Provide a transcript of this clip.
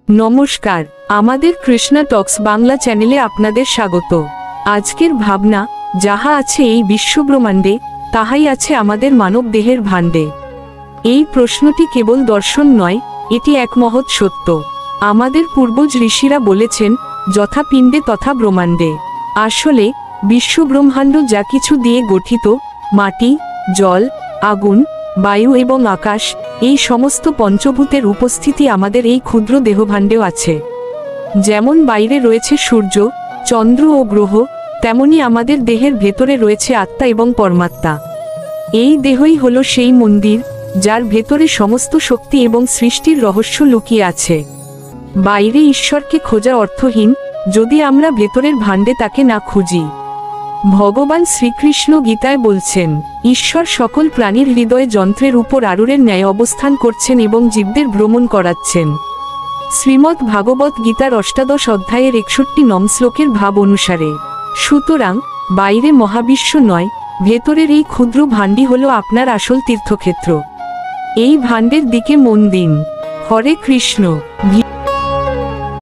নমস্কার, আমাদের কৃষ্ণা টক্স বাংলা চ্যানেলে আপনাদের স্বাগত। আজকের ভাবনা, যাহা আছে এই বিশ্বব্রহ্মাণ্ডে তাহাই আছে আমাদের মানব দেহের ভাণ্ডে। এই প্রশ্নটি কেবল দর্শন নয়, এটি এক মহৎ সত্য। আমাদের পূর্বজ ঋষিরা বলেছেন, যথা পিণ্ডে তথা ব্রহ্মাণ্ডে। আসলে বিশ্বব্রহ্মাণ্ড যা কিছু দিয়ে গঠিত, মাটি, জল, আগুন, বায়ু এবং আকাশ, এই সমস্ত পঞ্চভূতের উপস্থিতি আমাদের এই ক্ষুদ্র দেহভাণ্ডেও আছে। যেমন বাইরে রয়েছে সূর্য, চন্দ্র ও গ্রহ, তেমনি আমাদের দেহের ভেতরে রয়েছে আত্মা এবং পরমাত্মা। এই দেহই হলো সেই মন্দির, যার ভেতরে সমস্ত শক্তি এবং সৃষ্টির রহস্য লুকিয়ে আছে। বাইরে ঈশ্বরকে খোঁজা অর্থহীন, যদি আমরা ভেতরের ভাণ্ডে তাকে না খুঁজি। ভগবান শ্রীকৃষ্ণ গীতায় বলছেন, ঈশ্বর সকল প্রাণীর হৃদয়ে যন্ত্রের উপর আরুরের ন্যায় অবস্থান করছেন এবং জীবদের ভ্রমণ করাচ্ছেন। শ্রীমদ্ ভাগবত গীতার ৮ অধ্যায়ের ৬১ শ্লোকের ভাব অনুসারে। সুতরাং বাইরে মহাবিশ্ব নয়, ভেতরের এই ক্ষুদ্র ভাণ্ডই হল আপনার আসল তীর্থক্ষেত্র। এই ভাণ্ডের দিকে মন দিন। হরে কৃষ্ণ।